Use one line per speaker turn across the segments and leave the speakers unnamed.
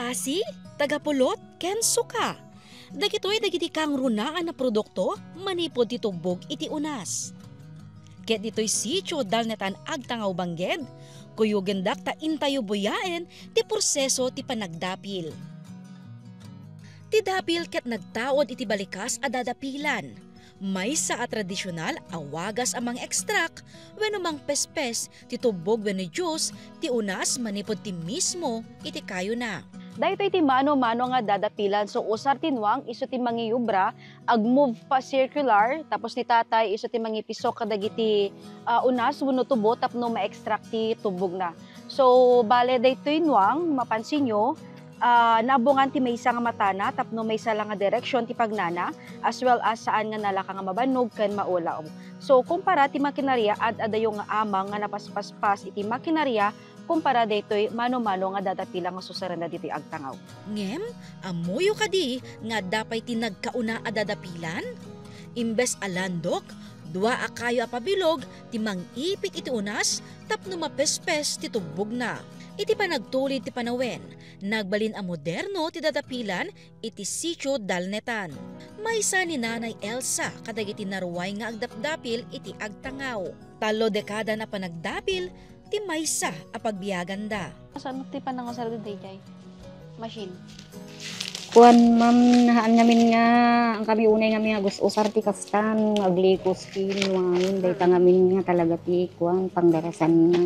klase, tagapulot, ken suka. Dagitoy dagiti kang runaan na produkto manipod ti tugbog iti unas. Ket ditoy sitio dalnetan agtangaw bangged, kuyugendak ta intayo buyaen ti proseso ti panagdapil. Ti dapil ket nagtawod iti balikas a dadapilan. May sa tradisyonal awagas amang extract wenno mang pespes ti tubog wenno juice ti unas manipod ti mismo iti kayo na.
Dahito iti mano-mano nga dadapilan so usar tinwang iso ti mangiubra ag-move pa circular tapos ni tatay iso ti mangipisok kadagiti unas wenno tubo tapno ma-extract ti tubog na. So bale daytoy nwang mapansin nyo nabungan ti maysa nga matana tapno maysa lang nga direksyon ti pagnana as well as saan nga nalaka nga mabanog ken maulaw. So kumpara ti makinarya adayo nga amang nga napaspaspas iti makinarya kumpara daytoy mano-mano nga dadapila nga susaran na ditoy agtangaw.
Ngem, amuyo kadi nga dapay ti nagkauna a dadapilan? Imbes alandok, dua a kayo a pabilog ti mangipit iti unas tapno mapespes ti tubog na. Iti panagtulid ti panawen, nagbalin a moderno ti dadapilan iti sitio dalnetan. Maysa ni Nanay Elsa kadagiti naruway nga agdapdapil iti agtangaw. 3 dekada na panagdapil ti maysa a pagbiaganda.
Saan ti panangasar dayjay? Machine.
Kuan ma'am nahaan namin nga ang kami unay nga mga usar ti kastan aglikos kin wangin dayta ngamin nga talaga ti kuan pangdarasan nga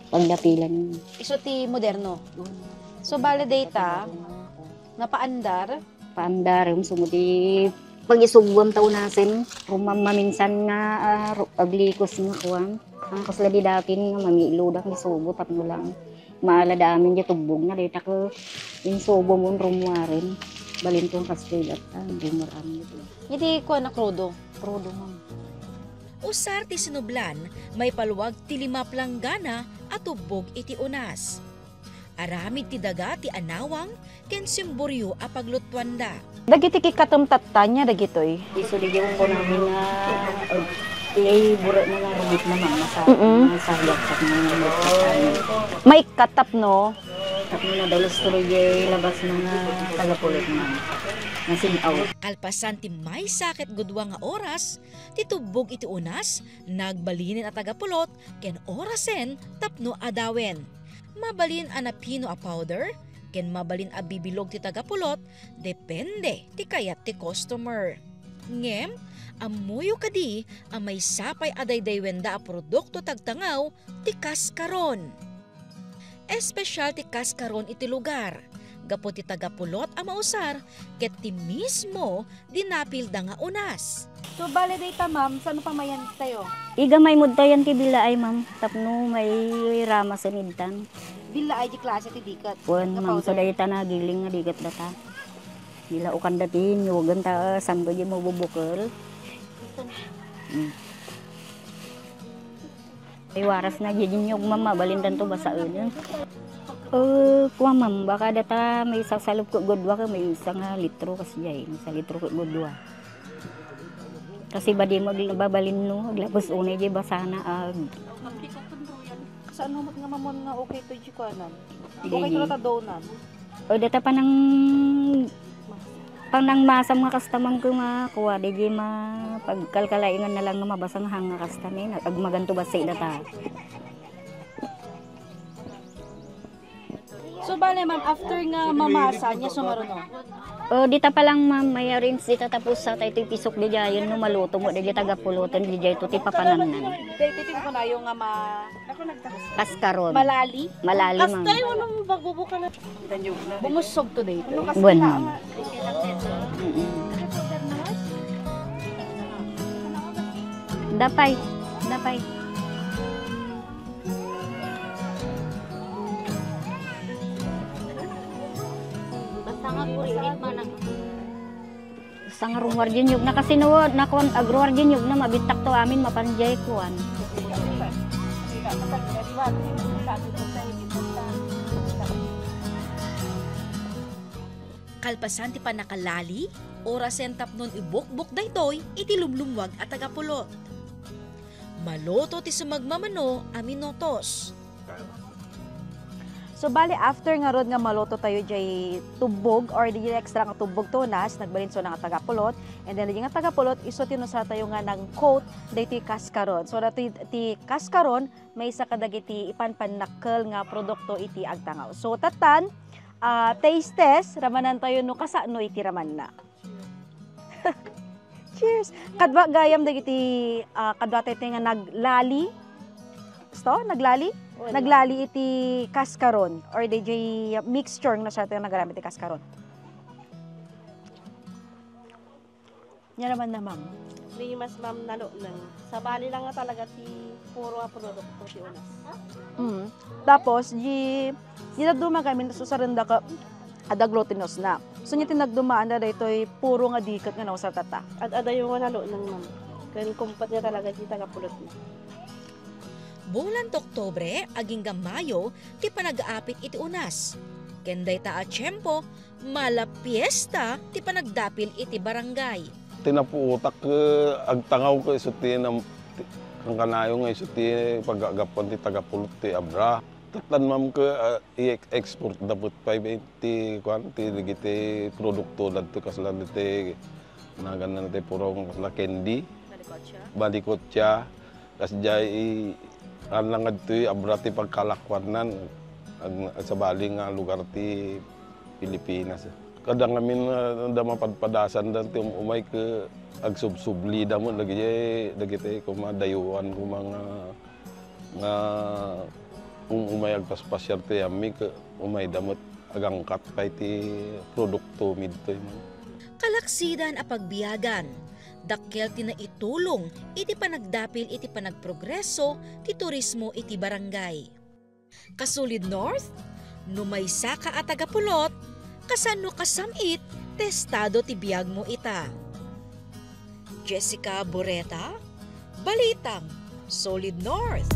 pagdapilan.
Iso ti moderno. So bale data napaandar
Paandar yung sumudi pag-isugwam taunasen maminsan nga aglikos nga kuan. Ang kasla di dakin nga mangiludak ni subo tapno lang maalada amin di tubog na dayta ko yung subo mo rumwarin balin kong kastilat bumarami dito.
iti kuan na krudo ma'am.
Usar ti sinublan, may paluwag ti 5 planggana at tubog iti unas. Aramid ti daga ti anawang ken simboryo a paglutwanda.
Dagiti kikatumtatanya dagitoy.
Iso di yung ko namin nga bura na nga rumit na mga sayap sa mga
May katap no.
tapno na dalos tuloy labas mga tagapulot na nasinaw.
Kalpasan ti may sakit gudwa nga oras, ti tubog iti unas, nagbalinin a tagapulot, ken orasen tapno adawen. Mabalin a napino a powder, ken mabalin a bibilog ti tagapulot, depende ti kayat ti customer. Ngem, amuyo kadi a may sapay adaydaywenda a produkto tagtangaw ti kaskaron. Espesyal ti kaskaron iti lugar. Gapo ti tagapulot a mausar ket ti mismo dinapilda nga unas.
So bale data ma'am, saan pa mayan tayo?
Iga may mudtayan ti bila ay ma'am tapno may rama sa nidtan.
Bila ay di klase ti dikat.
Kuan ma'am so dayta na giling nga digat data. Bila ukan datin yugan ta sambo di mo bubukol. Ay waras na giginyog ma'am mabalin danto basaen. Kuha ma'am, baka data may isang salop ko godwa ka, may isang litro kasi jay, may 1 litro ko godwa. Kasi ba di magbabalin no, aglabos unay jay basana ag.
Saan mo nga mamon nga okay to jikuanan? Okay to ta donan.
O data pa nang panang masam nga kastamang ko nga kuha di jay pagkalkalaingan na lang nga mabasang hanga kastamin ag maganto basay data.
So bale ma'am, after nga mamasa niya sumaruno.
Dita pa lang ma'am, may arrange dita tapos sa tayo pisok di jayon no maluto mo di tagapulutan di jay to ti papanangnan.
Dito ti ko na yung nga
Kaskaron.
malali.
Malali ma'am.
Kastay mo nung bagbubuka na. Bumusog to dito.
Buwan ma'am. Dapay. Sang rumwar din yung nakasinuod na kon agruwar din yung na mabitak to amin mapanjay kuan.
Kalpasan ti panakalali, orasen tapnon ibukbuk daytoy iti lumlumwag at tagapulot. Maloto ti sumagmamano aminotos.
So So bali after nga rod nga maloto tayo jay tubog or di extra nga tubog tunas, nagbalin so nga tagapulot, and then di nga tagapulot iso tinusa tayo nga ng coat daytoy kaskaron. So dati ti kaskaron may isa kadagiti ipanpanakkel nga produkto iti agtangaw. So tatan taste test ramanan tayo no kasano iti raman na. Cheers. Kadwa gayam dagiti kadwa tayo nga naglali. Sto naglali? Naglali iti kaskaron or DJ mixture na siya tayo nagagamit iti kaskaron. Yan naman na ma'am.
Hindi mas ma'am nalo nang sa bali lang nga talaga ti puro nga produkto ti unas.
Tapos di nagduma kami so sa renda ka ada glutinous na. So niya tinagdumaan na daytoy puro nga dikat nga nausar tata.
Ada yung nga nalo nang ma'am. Kan kumpat niya talaga ti tagapulot niya.
Bulan Oktubre, aging Mayo, ti panag-aapit iti unas. Kenday ta a tiyempo, mala piyesta, ti panagdapil iti barangay.
Tinapuutak agtangaw ko iso ti ang kanayo nga iso ti pagagapon ti tagapulot ti abra. Tatan mam ka i-export dapat pa ti kwan ti digiti produkto dadto kaslan ti naganan ti purong kasla candy. Balikot siya. Kasjay lang ito abra ti pagkalakwanan sa baling nga lugar ti Pilipinas. Kadang amin da mapadpadasan dan ti umay ke agsubsubli da mo dagiti kumadayuan ko mga nga umay agpaspasyar ti ami ke umay damot agangkat pa ti produkto midtoy man.
Kalaksidan a pagbiyagan. Dakkel ti na itulong iti panagdapil iti panagprogreso ti turismo iti barangay. Kasulid North, numaysa ka at tagapulot, kasano kasamit, testado ti biyag mo ita. Jessica Boreta, Balitang, Solid North.